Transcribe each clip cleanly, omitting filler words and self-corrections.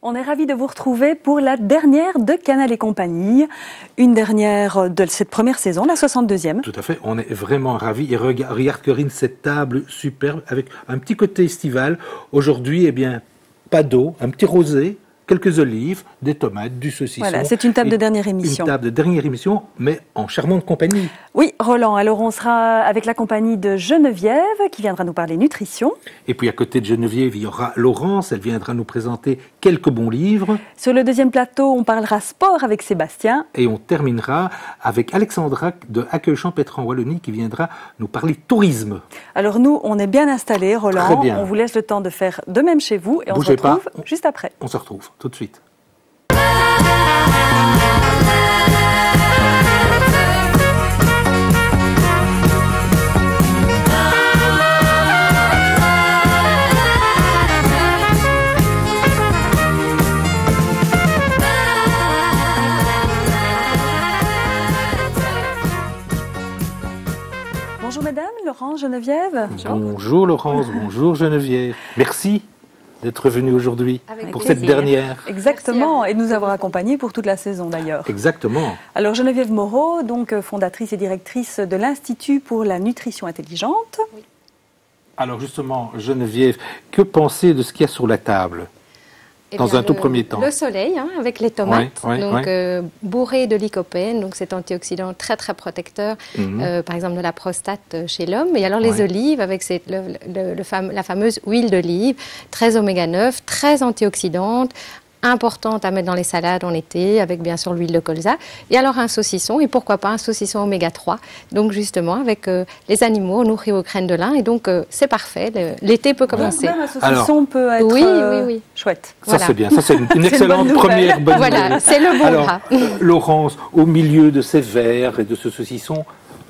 On est ravis de vous retrouver pour la dernière de Canal et compagnie, une dernière de cette première saison, la 62e. Tout à fait, on est vraiment ravis. Et regarde Corinne, cette table superbe avec un petit côté estival. Aujourd'hui, eh bien, pas d'eau, un petit rosé, quelques olives, des tomates, du saucisson. Voilà, c'est une table de dernière émission. Une table de dernière émission, mais en charmante compagnie. Oui, Roland, alors on sera avec la compagnie de Geneviève qui viendra nous parler nutrition. Et puis à côté de Geneviève, il y aura Laurence, elle viendra nous présenter quelques bons livres. Sur le deuxième plateau, on parlera sport avec Sébastien. Et on terminera avec Alexandra de Accueil-Champêtre en Wallonie qui viendra nous parler tourisme. Alors nous, on est bien installés, Roland. Très bien. On vous laisse le temps de faire de même chez vous et on se retrouve juste après. On se retrouve tout de suite. Bonjour mesdames, Laurence, Geneviève. Bonjour Laurence, bonjour Geneviève. Merci d'être venue aujourd'hui pour cette dernière. Exactement, et de nous avoir accompagnés pour toute la saison d'ailleurs. Exactement. Alors Geneviève Moreau, donc fondatrice et directrice de l'Institut pour la nutrition intelligente. Oui. Alors justement, Geneviève, que penser de ce qu'il y a sur la table ? Dans un tout premier temps. Le soleil, avec les tomates, bourré de lycopène, donc cet antioxydant très très protecteur, par exemple de la prostate chez l'homme. Et alors les olives, avec la fameuse huile d'olive, très oméga 9, très antioxydante, importante à mettre dans les salades en été, avec bien sûr l'huile de colza. Et alors un saucisson, et pourquoi pas un saucisson oméga 3, donc justement avec les animaux nourris aux graines de lin. Et donc c'est parfait, l'été peut commencer. Même un saucisson peut être oui. chouette. Ça c'est bien, ça c'est une excellente première bonne nouvelle. Voilà, c'est le bon alors, Laurence, au milieu de ces verres et de ce saucisson,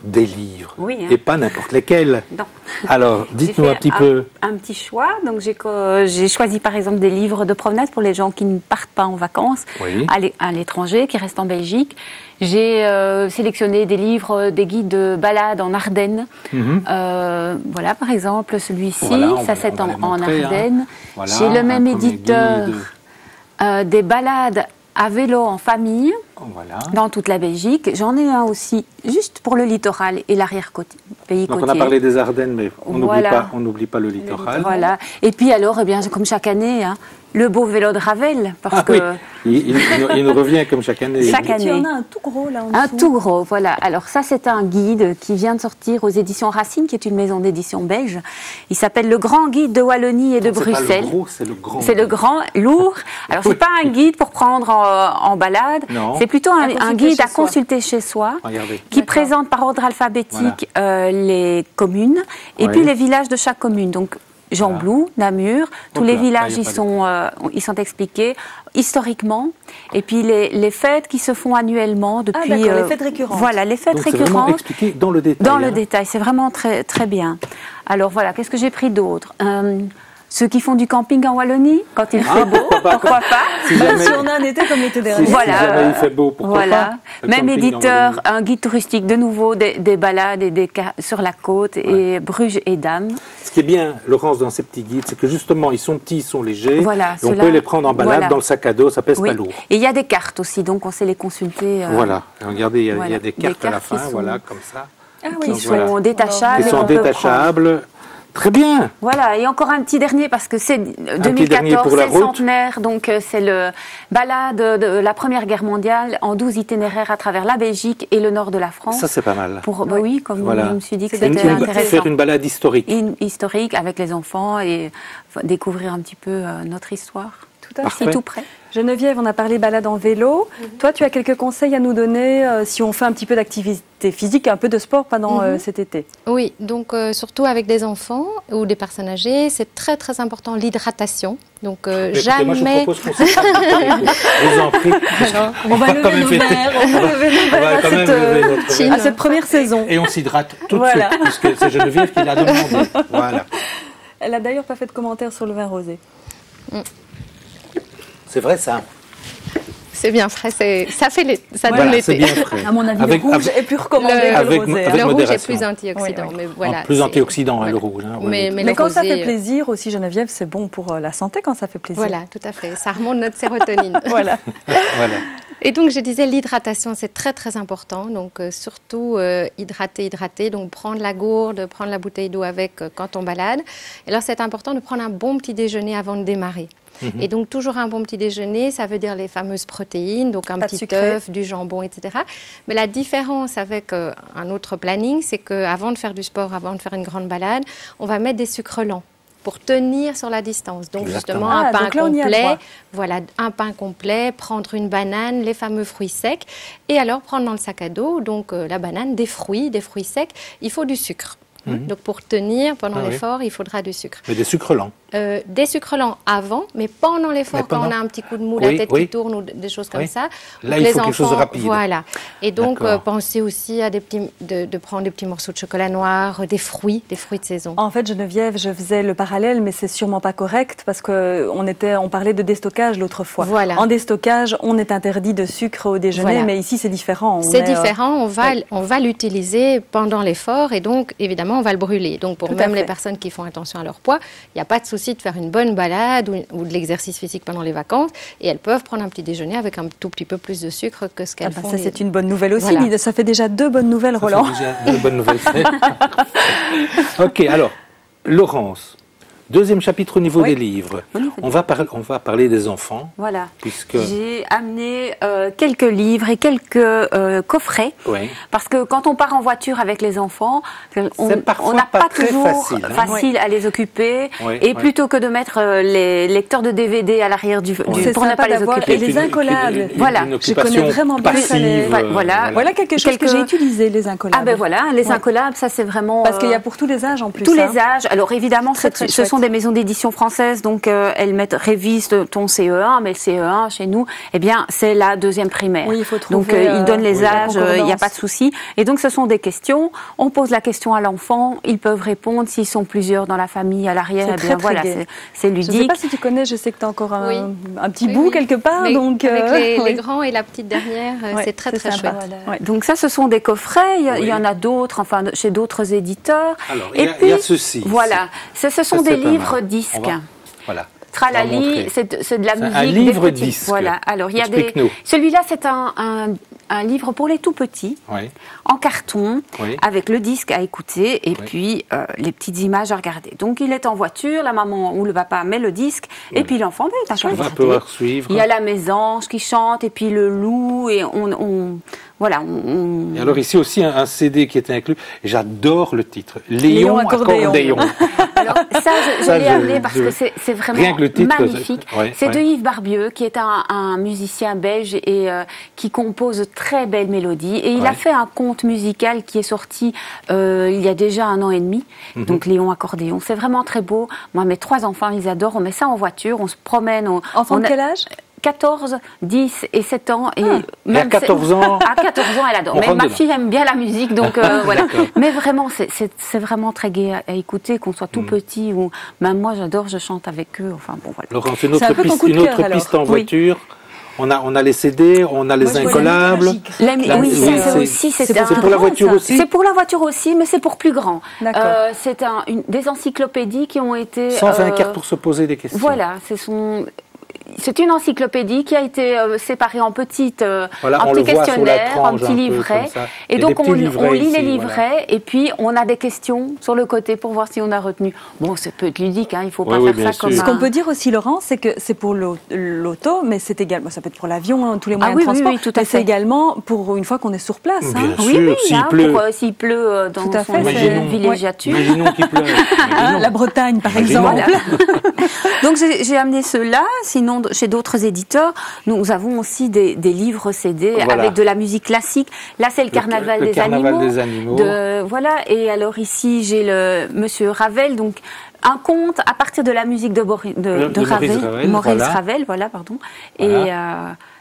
des livres, et pas n'importe lesquels. Non. Alors, dites-nous un petit peu. Un petit choix. Donc, j'ai choisi par exemple des livres de promenade pour les gens qui ne partent pas en vacances à l'étranger, qui restent en Belgique. J'ai sélectionné des livres, des guides de balade en Ardennes. Voilà, par exemple, celui-ci, ça c'est en Ardennes. Voilà, j'ai le même éditeur des balades à vélo en famille, dans toute la Belgique. J'en ai un aussi juste pour le littoral et l'arrière-pays côtier. Donc on a parlé des Ardennes, mais on n'oublie pas le littoral. Voilà. Et puis alors, eh bien, comme chaque année, le beau vélo de Ravel. Parce que... oui, il nous revient comme chaque année. Chaque année. Il y en a un tout gros là en dessous. Un tout gros, voilà. Alors ça, c'est un guide qui vient de sortir aux éditions Racine, qui est une maison d'édition belge. Il s'appelle Le Grand Guide de Wallonie et de Bruxelles. C'est pas le gros, c'est le grand. C'est le grand, lourd. Alors c'est pas un guide pour prendre en balade. C'est plutôt un guide à consulter chez soi, qui présente par ordre alphabétique les communes et puis les villages de chaque commune. Donc Gembloux, Namur, tous les villages ils sont expliqués historiquement, et puis les fêtes qui se font annuellement depuis. les fêtes récurrentes. Voilà, les fêtes récurrentes. C'est vraiment expliqué dans le détail. Dans le détail, c'est vraiment très très bien. Alors voilà, qu'est-ce que j'ai pris d'autre? Ceux qui font du camping en Wallonie, quand il fait beau, pourquoi pas? Si on a un été comme l'été dernier. Si jamais il fait beau, pourquoi pas? Même éditeur, un guide touristique, de nouveau, des balades et sur la côte, et Bruges et Dames. Ce qui est bien, Laurence, dans ces petits guides, c'est que justement, ils sont petits, ils sont légers, et on peut les prendre en balade dans le sac à dos, ça pèse pas lourd. Et il y a des cartes aussi, donc on sait les consulter. Voilà, regardez, il y a des cartes à la fin, comme ça. Qui sont détachables. Qui sont détachables. Très bien. Voilà, et encore un petit dernier, parce que c'est 2014, c'est le centenaire, donc c'est le balade de la Première Guerre mondiale en 12 itinéraires à travers la Belgique et le nord de la France. Ça, c'est pas mal. Oui, comme je me suis dit que c'était intéressant. Faire une balade historique. Historique avec les enfants et découvrir un petit peu notre histoire. Tout à fait. C'est tout près. Geneviève, on a parlé balade en vélo. Toi, tu as quelques conseils à nous donner si on fait un petit peu d'activité physique, un peu de sport pendant cet été? Oui, donc surtout avec des enfants ou des personnes âgées, c'est très très important l'hydratation. Donc jamais. Moi, je propose qu'on s'en parle. Je vous en prie. On va lever nos verres à cette première saison. Et on s'hydrate tout de suite, puisque c'est Geneviève qui l'a demandé. Voilà. Elle n'a d'ailleurs pas fait de commentaire sur le vin rosé. C'est vrai ça. C'est bien frais, ça Voilà, donne l'été. c'est bien frais. À mon avis, le rouge est plus recommandé que le rosé. Le rouge est plus antioxydant. Mais voilà, plus antioxydant, le rouge. Hein, mais quand ça fait plaisir aussi, Geneviève, c'est bon pour la santé quand ça fait plaisir. Voilà, tout à fait. Ça remonte notre sérotonine. Voilà. Et donc, je disais, l'hydratation, c'est très, très important. Donc, surtout, hydrater. Donc, prendre la gourde, prendre la bouteille d'eau avec quand on balade. Et alors, c'est important de prendre un bon petit déjeuner avant de démarrer. Et donc, toujours un bon petit déjeuner, ça veut dire les fameuses protéines, donc un petit œuf, du jambon, etc. Mais la différence avec un autre planning, c'est qu'avant de faire du sport, avant de faire une grande balade, on va mettre des sucres lents pour tenir sur la distance. Donc, justement, un pain complet, voilà, un pain complet, prendre une banane, les fameux fruits secs, et alors prendre dans le sac à dos, donc la banane, des fruits secs, il faut du sucre. Donc, pour tenir pendant l'effort, il faudra du sucre. Mais des sucres lents. Des sucres lents avant, mais pendant l'effort, quand on a un petit coup de mou, la tête qui tourne ou des choses comme ça. Là, il faut quelque chose de rapide. Voilà. Et donc, pensez aussi à de prendre des petits morceaux de chocolat noir, des fruits de saison. En fait, Geneviève, je faisais le parallèle, mais c'est sûrement pas correct parce on parlait de déstockage l'autre fois. Voilà. En déstockage, on est interdit de sucre au déjeuner, mais ici, c'est différent. C'est différent. On va l'utiliser pendant l'effort et donc, évidemment, on va le brûler. Donc, pour même les personnes qui font attention à leur poids, il n'y a pas de souci de faire une bonne balade ou de l'exercice physique pendant les vacances et elles peuvent prendre un petit déjeuner avec un tout petit peu plus de sucre que ce qu'elles font. Ça, c'est une bonne nouvelle aussi. Voilà. Ça fait déjà 2 bonnes nouvelles, Roland. Ça fait déjà 2 bonnes nouvelles. Ok, alors, Laurence. Deuxième chapitre au niveau des livres. On va parler des enfants. Voilà. J'ai amené quelques livres et quelques coffrets. Parce que quand on part en voiture avec les enfants, on n'a pas toujours facile à les occuper. Et plutôt que de mettre les lecteurs de DVD à l'arrière pour ne pas les occuper. Et les incollables. Voilà. Je connais vraiment bien ça. Voilà quelque chose que j'ai utilisé, les incollables. Ah ben voilà, les incollables, ça c'est vraiment... Parce qu'il y a pour tous les âges en plus. Tous les âges. Alors évidemment, ce sont des maisons d'édition françaises, donc elles mettent révise ton CE1, mais le CE1 chez nous, eh bien c'est la 2e primaire. Oui, il faut trouver. Donc ils donnent les âges, il n'y a pas de souci. Et donc ce sont des questions. On pose la question à l'enfant, ils peuvent répondre s'ils sont plusieurs dans la famille à l'arrière. C'est voilà, c'est ludique. Je ne sais pas si tu connais, je sais que tu as encore un petit bout quelque part. Mais donc avec les grands et la petite dernière, c'est très très chouette. Voilà. Donc ça, ce sont des coffrets. Il y en a d'autres, enfin chez d'autres éditeurs. Alors il y a ceci. Voilà, ce sont des livres disques. Voilà. Tralali, c'est de la musique. Un livre disque. Voilà. Alors il y a celui-là, c'est un livre pour les tout petits, en carton, avec le disque à écouter et puis les petites images à regarder. Donc il est en voiture, la maman ou le papa met le disque et puis l'enfant est à regarder. On va pouvoir suivre. Il y a la mésange qui chante et puis le loup et voilà. Et alors ici aussi un CD qui était inclus. Et j'adore le titre. Léon accordéon. Alors ça, je l'ai amené parce que c'est vraiment magnifique. C'est de Yves Barbieux, qui est un musicien belge et qui compose très belles mélodies. Et il a fait un conte musical qui est sorti il y a déjà 1 an et demi. Donc Léon accordéon. C'est vraiment très beau. Moi, mes 3 enfants, ils adorent. On met ça en voiture, on se promène. Enfants de quel âge ? 14, 10 et 7 ans. Et même à 14 ans, à 14 ans, elle adore. Mais ma fille aime bien la musique, donc voilà. Mais vraiment, c'est vraiment très gai à écouter, qu'on soit tout petit ou même moi, j'adore, je chante avec eux. Enfin bon, voilà. Laurent, c'est une autre piste en voiture. On a les CD, on a les incollables. Oui, ça aussi, c'est pour la voiture aussi. C'est pour la voiture aussi, mais c'est pour plus grand. C'est des encyclopédies qui ont été. Sans un quart pour se poser des questions. Voilà, c'est une encyclopédie qui a été séparée en petits questionnaires, en petits livrets. Et donc on lit les livrets et puis on a des questions sur le côté pour voir si on a retenu. Bon, ça peut être ludique, il ne faut pas faire ça comme Ce qu'on peut dire aussi, Laurent, c'est que c'est pour l'auto, mais c'est également, ça peut être pour l'avion, tous les moyens de transport, mais c'est également pour une fois qu'on est sur place. Oui, s'il pleut dans son villégiature. Imaginons qu'il pleut. La Bretagne, par exemple. Donc j'ai amené ceux-là, sinon chez d'autres éditeurs, nous avons aussi des livres CD avec de la musique classique. Là, c'est le Carnaval des animaux. Voilà. Et alors ici, j'ai le Monsieur Ravel, donc un conte à partir de la musique de Maurice Ravel, voilà, pardon. Et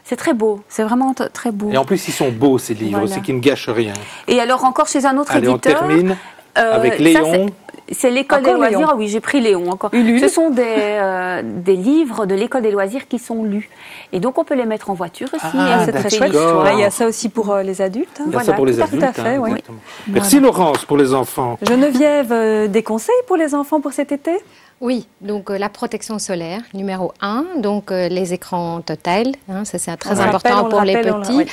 c'est très beau, c'est vraiment très beau. Et en plus, ils sont beaux ces livres, c'est qu'ils ne gâchent rien. Et alors encore chez un autre éditeur. On termine avec Léon. C'est l'école des loisirs. Ah oui, j'ai pris Léon encore. Ce sont des livres de l'école des loisirs qui sont lus. Et donc, on peut les mettre en voiture aussi. C'est très chouette. Il y a ça aussi pour les adultes. Il y a ça pour les adultes. Tout à fait, oui. Merci Laurence pour les enfants. Geneviève, des conseils pour les enfants pour cet été ? Oui, donc la protection solaire, numéro 1, donc les écrans total, ça c'est très important pour les petits.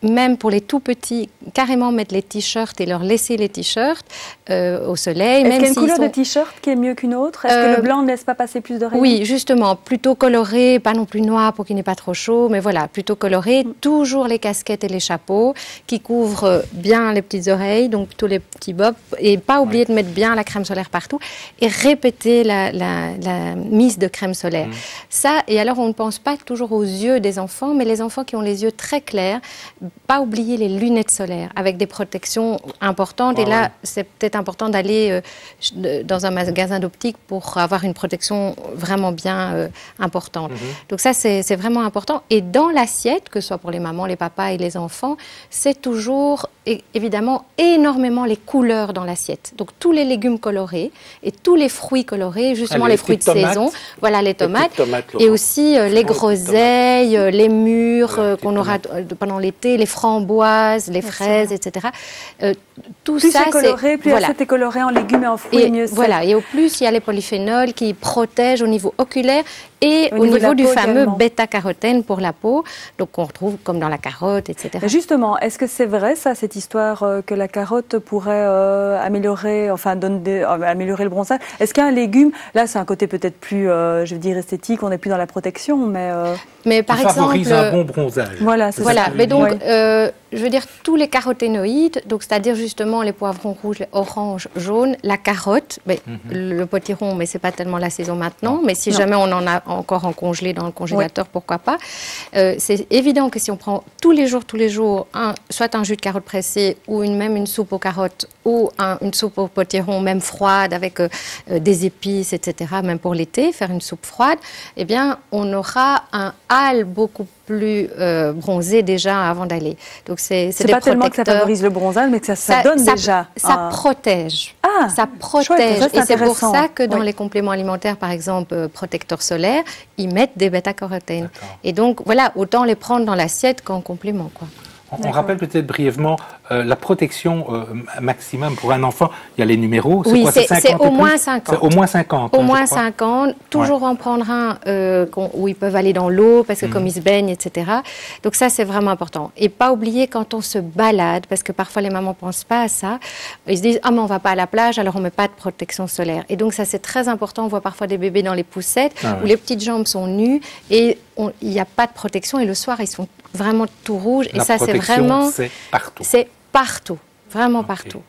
Même pour les tout petits, carrément mettre les t-shirts et leur laisser les t-shirts au soleil. Est-ce qu'il y a une couleur de t-shirt qui est mieux qu'une autre ? Est-ce que le blanc ne laisse pas passer plus de rayons ? Oui, justement, plutôt coloré, pas non plus noir pour qu'il n'ait pas trop chaud, mais voilà, plutôt coloré. Toujours les casquettes et les chapeaux qui couvrent bien les petites oreilles, donc tous les petits bobs, et pas oublier de mettre bien la crème solaire partout et répéter la mise de crème solaire. Ça, et alors on ne pense pas toujours aux yeux des enfants, mais les enfants qui ont les yeux très clairs, pas oublier les lunettes solaires avec des protections importantes. Et là, c'est peut-être important d'aller dans un magasin d'optique pour avoir une protection vraiment bien importante. Donc ça, c'est vraiment important. Et dans l'assiette, que ce soit pour les mamans, les papas et les enfants, c'est toujours évidemment énormément les couleurs dans l'assiette. Donc tous les légumes colorés et tous les fruits colorés, justement les fruits de saison, voilà les tomates, et aussi les groseilles, les mûres qu'on aura pendant l'été, les framboises, les fraises, etc. Tout plus ça, c'est coloré, plus l'assiette est colorée en légumes et en fruits, mieux c'est. Voilà, et au plus, il y a les polyphénols qui protègent au niveau oculaire et au niveau du fameux bêta-carotène pour la peau, donc qu'on retrouve comme dans la carotte, etc. Mais justement, est-ce que c'est vrai, ça, cette histoire que la carotte pourrait améliorer, améliorer le bronzage ? Est-ce qu'il y a un légume, là c'est un côté peut-être plus, je veux dire, esthétique, on n'est plus dans la protection, mais par exemple, favorise un bon bronzage. Voilà, mais donc, je veux dire, tous les caroténoïdes, donc c'est-à-dire justement les poivrons rouges, les oranges, jaunes, la carotte, le potiron, mais c'est pas tellement la saison maintenant, mais si jamais on en a encore en congelé dans le congélateur, pourquoi pas. C'est évident que si on prend tous les jours, soit un jus de carotte pressé ou même une soupe aux carottes ou une soupe au potiron, même froide, avec des épices, etc., même pour l'été, faire une soupe froide, eh bien, on aura un hâle beaucoup plus bronzé déjà avant d'aller. Donc c'est pas tellement que ça favorise le bronzage, mais que ça donne déjà. Ça protège. Ça protège. Chouette, et c'est pour ça que dans les compléments alimentaires, par exemple, protecteurs solaires, ils mettent des bêta-carotènes. Et donc, voilà, autant les prendre dans l'assiette qu'en complément, quoi. On rappelle peut-être brièvement la protection maximum pour un enfant. Il y a les numéros. Oui, c'est au moins 50. C'est au moins 50. Au moins 50. Toujours en prendre un où ils peuvent aller dans l'eau parce que comme ils se baignent, etc. Donc ça, c'est vraiment important. Et pas oublier quand on se balade, parce que parfois les mamans ne pensent pas à ça. Ils se disent, mais on ne va pas à la plage, alors on ne met pas de protection solaire. Et donc ça, c'est très important. On voit parfois des bébés dans les poussettes où les petites jambes sont nues et il n'y a pas de protection. Et le soir, ils sont vraiment tout rouges. Et ça, c'est vraiment... c'est partout. C'est partout, vraiment partout.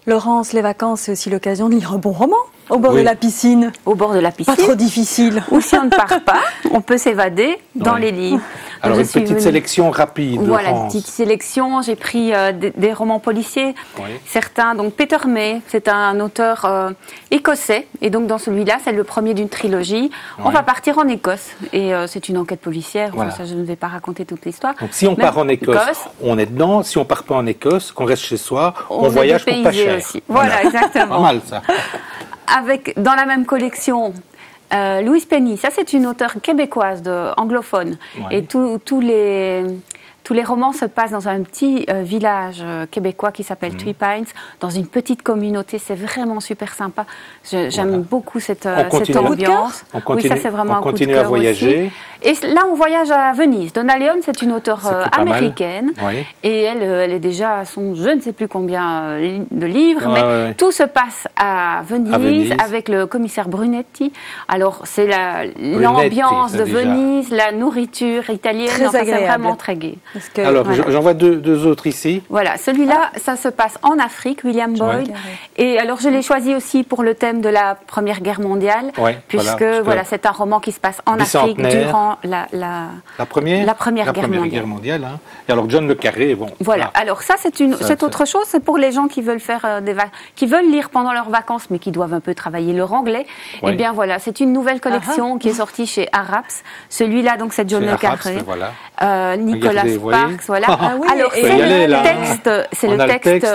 Laurence, les vacances, c'est aussi l'occasion de lire un bon roman au bord de la piscine. Au bord de la piscine. Pas trop difficile. Ou si on ne part pas, on peut s'évader dans les livres. Alors, une petite sélection rapide. Voilà, une petite sélection. J'ai pris des romans policiers. Certains, donc Peter May, c'est un auteur écossais. Et donc, dans celui-là, c'est le premier d'une trilogie. On va partir en Écosse. Et c'est une enquête policière. Voilà. Ça, je ne vais pas raconter toute l'histoire. Donc, si on part en Écosse, on est dedans. Si on ne part pas en Écosse, qu'on reste chez soi, on voyage pour pas cher. Aussi. Voilà, exactement. Pas mal, ça. Dans la même collection, Louise Penny, ça c'est une auteure québécoise anglophone. Et tous les romans se passent dans un petit village québécois qui s'appelle Three Pines, dans une petite communauté. C'est vraiment super sympa. J'aime beaucoup cette ambiance. On continue, ça c'est vraiment un coup de cœur à voyager. Aussi. Et là, on voyage à Venise. Donna Leon, c'est une auteure américaine. Et elle est déjà à son je ne sais plus combien de livres. Mais tout se passe à Venise avec le commissaire Brunetti. Alors, c'est l'ambiance de Venise, la nourriture italienne. C'est vraiment très gai. Alors, j'en vois deux autres ici. Voilà, celui-là, ça se passe en Afrique, William Boyd. Et alors, je l'ai choisi aussi pour le thème de la Première Guerre mondiale. Puisque c'est un roman qui se passe en Afrique durant la Première Guerre mondiale. Hein. Et alors John le Carré, Voilà. Alors ça, c'est autre chose. C'est pour les gens qui veulent faire qui veulent lire pendant leurs vacances, mais qui doivent un peu travailler leur anglais. Eh bien voilà, c'est une nouvelle collection qui est sortie chez Araps. Celui-là, donc, c'est John le Carré. Nicolas Nicolas Sparks, voilà. Ah oui, alors c'est le texte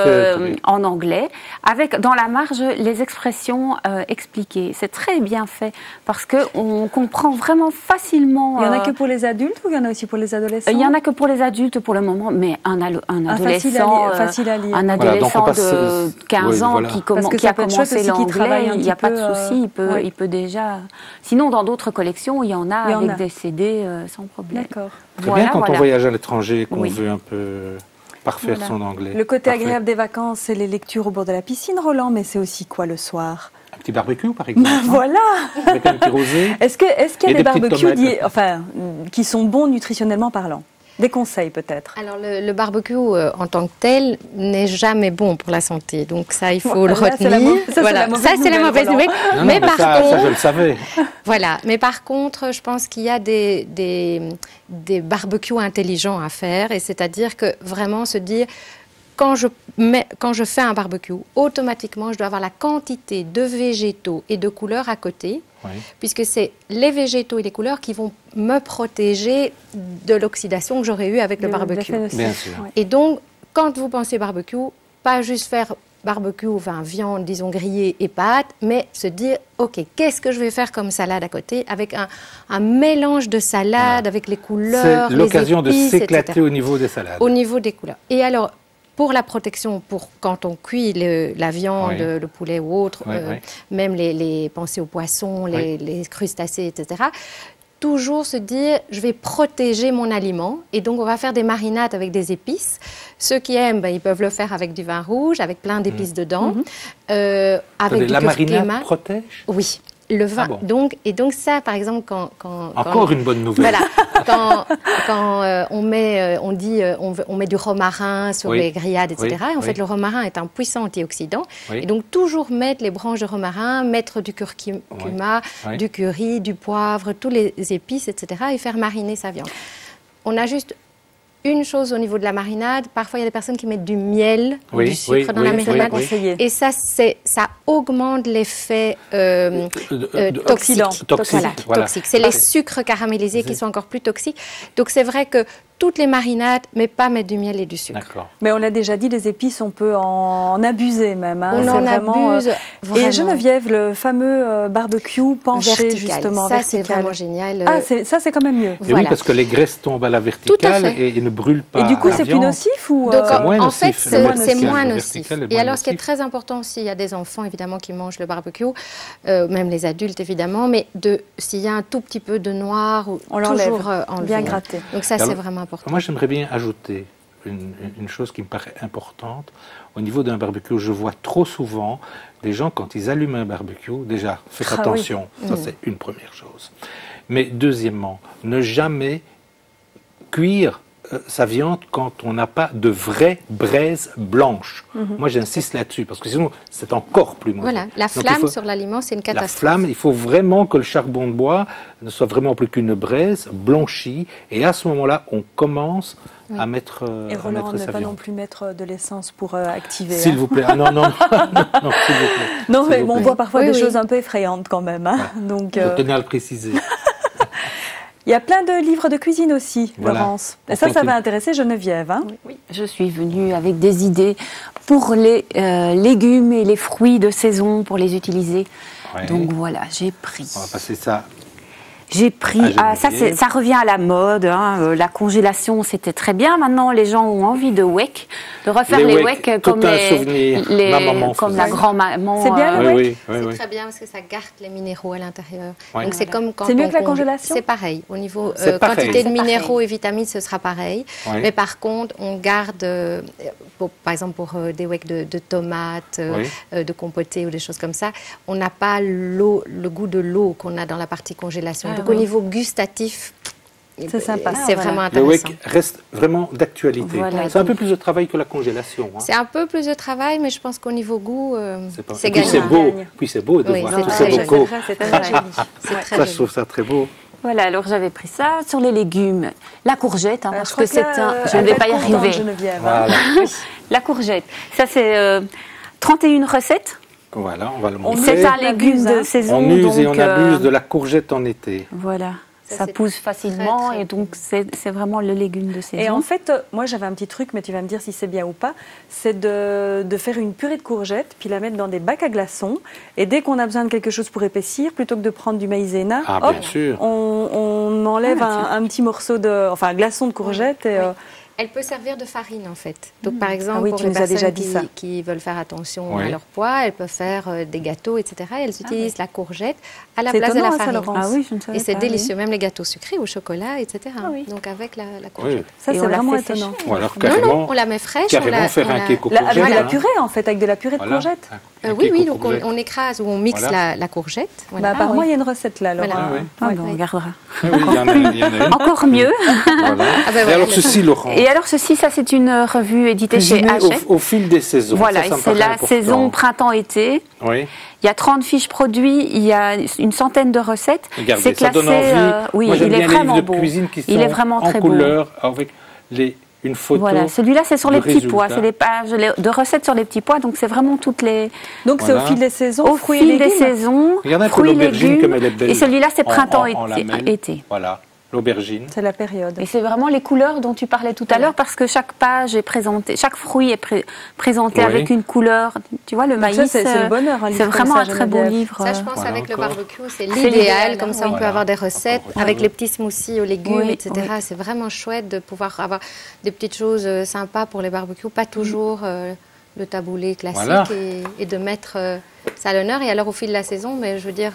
en anglais, avec dans la marge les expressions expliquées. C'est très bien fait parce que on comprend vraiment facilement. Il y en a que pour les adultes ou il y en a aussi pour les adolescents? Il y en a que pour les adultes pour le moment, mais un adolescent, facile à lire. Un adolescent de 15 ans qui a commencé l'anglais, il n'y a pas de souci, il peut déjà. Sinon, dans d'autres collections, il y en a avec des CD sans problème. D'accord. C'est bien quand on voyage à l'étranger qu'on veut un peu parfaire son anglais. Le côté agréable des vacances, c'est les lectures au bord de la piscine, Roland, mais c'est aussi quoi le soir? Un petit barbecue, par exemple. Voilà. Avec un petit rosé. Est-ce qu'il y a des barbecues qui sont bons nutritionnellement parlant? Des conseils peut-être? Alors le barbecue en tant que tel n'est jamais bon pour la santé, donc ça il faut le retenir. Ça c'est la mauvaise nouvelle. Mais par contre, ça je le savais. Voilà, mais par contre je pense qu'il y a des barbecues intelligents à faire, et c'est-à-dire que vraiment se dire quand je fais un barbecue, automatiquement je dois avoir la quantité de végétaux et de couleurs à côté. Oui. Puisque c'est les végétaux et les couleurs qui vont me protéger de l'oxydation que j'aurais eue avec le barbecue. Bien sûr. Et donc, quand vous pensez barbecue, pas juste faire barbecue, enfin viande, disons grillée et pâtes, mais se dire, ok, qu'est-ce que je vais faire comme salade à côté, avec un mélange de salades, avec les couleurs, c'est l'occasion les épices, de s'éclater au niveau des salades. Au niveau des couleurs. Et alors, pour la protection, quand on cuit la viande, le poulet ou autre, même les pensées aux poissons, les crustacés, etc., toujours se dire, je vais protéger mon aliment. Et donc, on va faire des marinades avec des épices. Ceux qui aiment, ils peuvent le faire avec du vin rouge, avec plein d'épices dedans. Avec du la curcuma. marinade protège? Oui. Le vin. Donc ça, par exemple, Encore une bonne nouvelle. Voilà. Quand on met du romarin sur les grillades, etc. Et en fait, le romarin est un puissant antioxydant. Et donc, toujours mettre les branches de romarin, mettre du curcuma, du curry, du poivre, tous les épices, etc. et faire mariner sa viande. On a juste une chose au niveau de la marinade, parfois il y a des personnes qui mettent du miel ou du sucre dans la marinade, et ça augmente l'effet toxique. Toxique. C'est les sucres caramélisés qui sont encore plus toxiques. Donc c'est vrai que toutes les marinades, mais pas mettre du miel et du sucre. Mais on l'a déjà dit, les épices, on peut en abuser même. Hein. On en abuse vraiment. Et Geneviève, le fameux barbecue penché, vertical. Justement, ça c'est vraiment génial. Ah, ça c'est quand même mieux. Voilà. Oui, parce que les graisses tombent à la verticale et ne brûlent pas. Et du coup, c'est plus nocif ou donc, en fait, c'est moins nocif. Et alors, ce qui est très important aussi, il y a des enfants évidemment qui mangent le barbecue, même les adultes évidemment, mais s'il y a un tout petit peu de noir, on l'enlève, bien gratté. Donc ça, c'est vraiment important. Moi, j'aimerais bien ajouter une chose qui me paraît importante. Au niveau d'un barbecue, je vois trop souvent des gens, quand ils allument un barbecue, déjà, faites attention, ça c'est une première chose. Mais deuxièmement, ne jamais cuire sa viande quand on n'a pas de vraie braise blanche. Moi, j'insiste là-dessus, parce que sinon, c'est encore plus mauvais. Voilà, la flamme sur l'aliment, c'est une catastrophe. La flamme, il faut vraiment que le charbon de bois ne soit vraiment plus qu'une braise blanchie, et à ce moment-là, on commence à mettre sa viande. Et Roland, ne pas non plus mettre de l'essence pour activer. S'il vous plaît. Ah non, s'il vous plaît. Non, mais on voit parfois des choses un peu effrayantes quand même. Hein. Donc, je tenais à le préciser. Il y a plein de livres de cuisine aussi, Laurence. Et ça va intéresser Geneviève. Hein? Oui, je suis venue avec des idées pour les légumes et les fruits de saison, pour les utiliser. Ouais. Donc voilà, j'ai pris. On va passer ça. J'ai pris, ça revient à la mode, hein. La congélation c'était très bien, maintenant les gens ont envie de wek, de refaire les wek comme la grand-maman. C'est bien le wek. C'est très bien parce que ça garde les minéraux à l'intérieur. Donc c'est comme quand c'est mieux que la congélation. C'est pareil, au niveau quantité de minéraux et vitamines ce sera pareil, mais par contre on garde, par exemple pour des wek de tomates, de compotées ou des choses comme ça, on n'a pas le goût de l'eau qu'on a dans la partie congélation. Donc au niveau gustatif, c'est sympa. C'est vraiment intéressant. Le wek reste vraiment d'actualité. Voilà, c'est un peu plus de travail que la congélation. Hein. C'est un peu plus de travail, mais je pense qu'au niveau goût, c'est gagnant. Puis c'est beau de voir tous ces bocaux. C'est très joli. Ça, je trouve ça très beau. Voilà, alors j'avais pris ça sur les légumes. La courgette, parce que c'est je ne vais pas y arriver. Voilà. La courgette. Ça, c'est 31 recettes. Voilà, on va le montrer. C'est un légume de saison. On use et on abuse de la courgette en été. Voilà. Ça pousse facilement et donc c'est vraiment le légume de saison. Et en fait, moi j'avais un petit truc, mais tu vas me dire si c'est bien ou pas, c'est de faire une purée de courgettes, puis la mettre dans des bacs à glaçons. Et dès qu'on a besoin de quelque chose pour épaissir, plutôt que de prendre du maïzena, on enlève un petit morceau un glaçon de courgettes. Et, elle peut servir de farine en fait. Donc par exemple, pour les personnes qui veulent faire attention à leur poids, elles peuvent faire des gâteaux, etc. Elles utilisent la courgette à la place de la farine. Et c'est délicieux, même les gâteaux sucrés au chocolat, etc. Donc avec la courgette. Ça c'est vraiment étonnant. Non, on la met fraîche. Carrément faire un cake aux courgettes. Avec de la purée en fait, avec de la purée de courgettes. Oui, donc on écrase ou on mixe la courgette. Apparemment il y a une recette là, Laura. On regardera. Encore mieux. Et alors ceci, Laurent. Et alors ceci, ça c'est une revue éditée chez Hachette. Au fil des saisons. Voilà, c'est la saison printemps-été. Oui. Il y a 30 fiches produits, il y a une centaine de recettes. Regardez, c'est classé, ça donne envie. Oui, moi, il est vraiment beau. Il est vraiment très beau. En couleur, avec une photo. Voilà, celui-là c'est sur les petits pois, c'est des pages de recettes sur les petits pois, donc c'est vraiment toutes les. Donc c'est au fil des saisons. Au fil des saisons. Regardez un peu l'aubergine comme elle est belle. Et celui-là c'est printemps-été. Voilà. L'aubergine. C'est la période. Et c'est vraiment les couleurs dont tu parlais tout à l'heure, parce que chaque page est présentée, chaque fruit est présenté avec une couleur. Tu vois, le maïs, c'est le bonheur. C'est vraiment un très beau livre. Ça, je pense, avec le barbecue, c'est l'idéal. Comme ça, on peut avoir des recettes avec les petits smoothies aux légumes, etc. C'est vraiment chouette de pouvoir avoir des petites choses sympas pour les barbecues, pas toujours le taboulé classique et de mettre ça à l'honneur. Et alors au fil de la saison, mais je veux dire,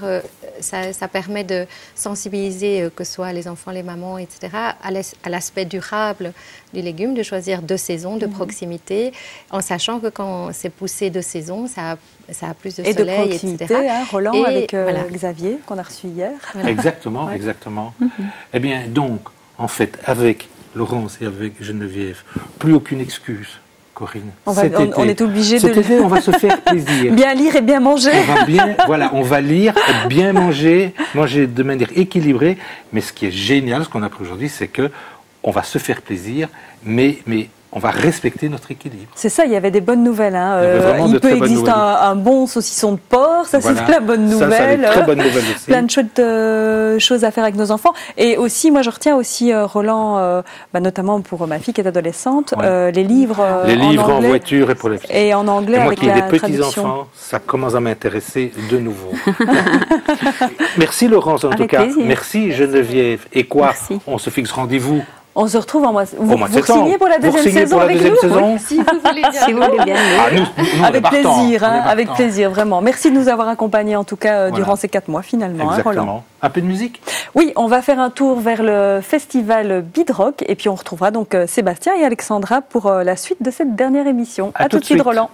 ça permet de sensibiliser que ce soit les enfants, les mamans, etc., à l'aspect durable du légume, de choisir de saison, de proximité, en sachant que quand c'est poussé de saison, ça a plus de soleil, de proximité, etc. Roland avec Xavier, qu'on a reçu hier. Exactement, exactement. Eh bien, donc, en fait, avec Laurence et avec Geneviève, plus aucune excuse. Corinne. On est obligé on va se faire plaisir. Bien lire et bien manger. On va lire, bien manger de manière équilibrée. Mais ce qui est génial, ce qu'on a appris aujourd'hui, c'est que on va se faire plaisir, mais on va respecter notre équilibre. C'est ça, il y avait des bonnes nouvelles. Il peut exister un bon saucisson de porc, ça c'est la bonne nouvelle. Très bonne nouvelle aussi. Plein de chouettes choses à faire avec nos enfants. Et aussi, moi je retiens aussi, Roland, notamment pour ma fille qui est adolescente, les livres les livres en voiture et pour les filles. Et en anglais et moi avec qui ai des traduction. petits-enfants, ça commence à m'intéresser de nouveau. Merci Laurence en tout cas. Plaisir. Merci Geneviève. Et quoi, on se fixe rendez-vous. On se retrouve en mois. Vous signez pour la deuxième saison avec nous Si vous voulez bien. Si vous voulez bien. Avec plaisir, avec plaisir, vraiment. Merci de nous avoir accompagnés en tout cas durant ces 4 mois finalement. Exactement. Roland. Un peu de musique ? Oui, on va faire un tour vers le festival Bidrock et puis on retrouvera donc Sébastien et Alexandra pour la suite de cette dernière émission. À tout de suite Roland.